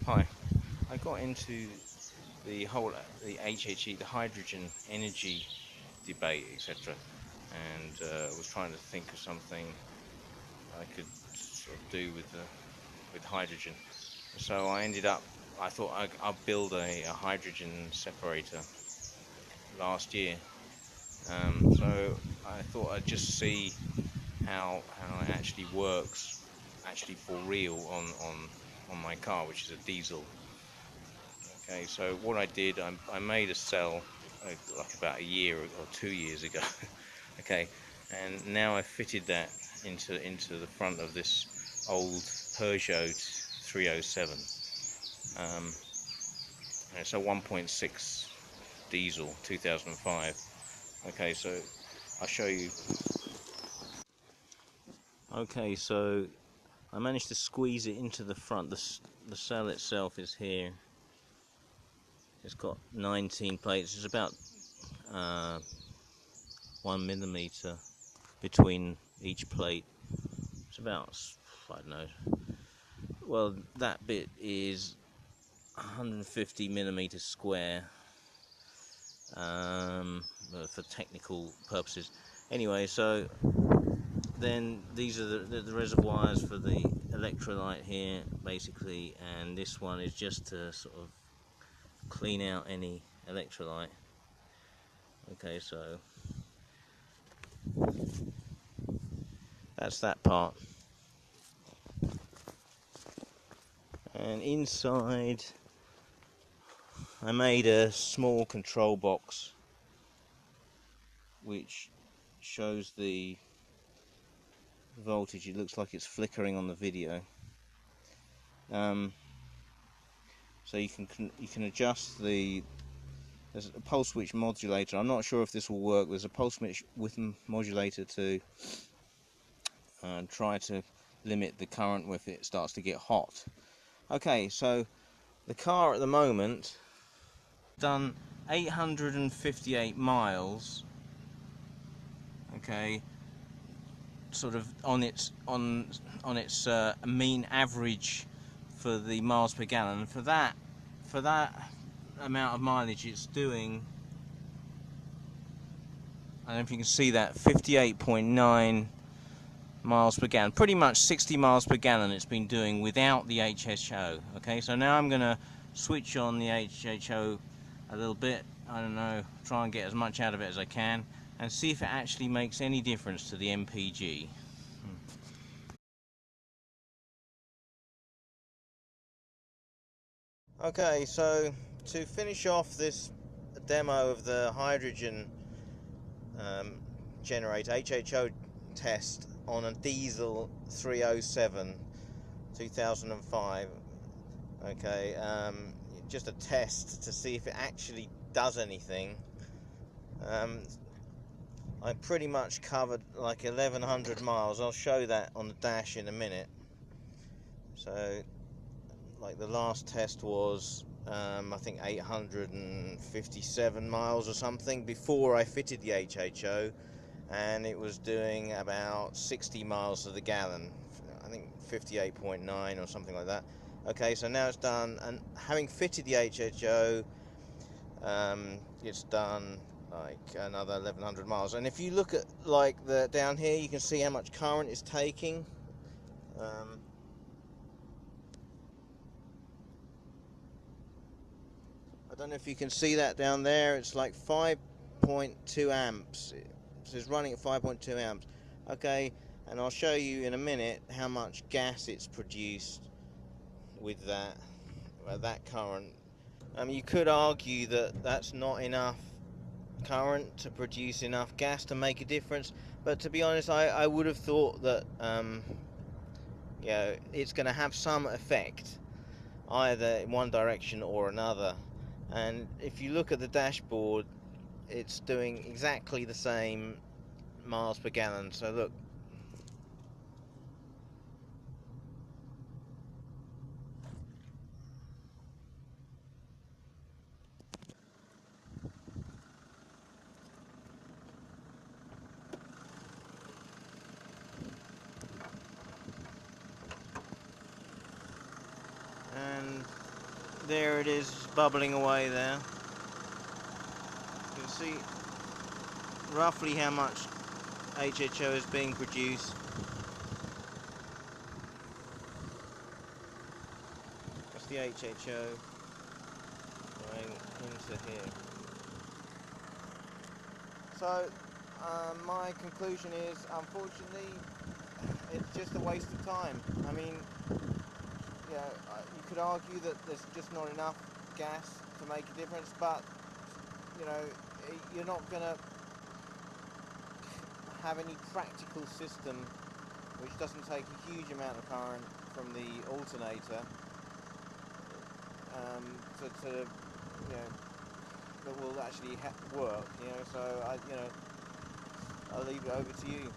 Hi, I got into the whole HHE, the hydrogen energy debate, etc., and was trying to think of something I could sort of do with hydrogen. So I thought I'll build a hydrogen separator last year. So I thought I'd just see how it actually works, actually for real on my car, which is a diesel. Okay, so what I did, I made a cell like about a year or 2 years ago. Okay, and now I fitted that into the front of this old Peugeot 307. And it's a 1.6 diesel, 2005. Okay, so I'll show you. Okay, so I managed to squeeze it into the front. The cell itself is here. It's got 19 plates. It's about 1 millimeter between each plate. It's about, I don't know, well, that bit is 150 millimeters square, for technical purposes. Anyway, so then these are the reservoirs for the electrolyte here, basically, and this one is just to sort of clean out any electrolyte. Okay, so that's that part. And inside I made a small control box which shows the voltage. It looks like it's flickering on the video. So you can adjust there's a pulse width modulator. I'm not sure if this will work. There's a pulse width modulator to try to limit the current if it starts to get hot. Okay, so the car at the moment done 858 miles. Okay, sort of on its mean average for the miles per gallon. For that amount of mileage, it's doing, I don't know if you can see that, 58.9 miles per gallon, pretty much 60 miles per gallon it's been doing without the HHO. Okay, so now I'm going to switch on the HHO a little bit, I don't know, try and get as much out of it as I can, and see if it actually makes any difference to the MPG. Okay, so to finish off this demo of the hydrogen generator HHO test on a diesel 307 2005, okay, just a test to see if it actually does anything. I pretty much covered like 1100 miles. I'll show that on the dash in a minute. So like the last test was I think 857 miles or something before I fitted the HHO, and it was doing about 60 miles to the gallon, I think 58.9 or something like that. Okay, so now it's done, and having fitted the HHO, it's done like another 1100 miles. And if you look at like the down here, you can see how much current it's taking. I don't know if you can see that down there. It's like 5.2 amps. So it's running at 5.2 amps. Okay, and I'll show you in a minute how much gas it's produced with that current. You could argue that that's not enough current to produce enough gas to make a difference, but to be honest, I would have thought that it's going to have some effect, either in one direction or another. And if you look at the dashboard, it's doing exactly the same miles per gallon. So look, and there it is, bubbling away there. You can see roughly how much HHO is being produced. That's the HHO going into here. So my conclusion is, unfortunately, it's just a waste of time. I mean, you could argue that there's just not enough gas to make a difference, but you're not going to have any practical system which doesn't take a huge amount of current from the alternator that will actually work. So I'll leave it over to you.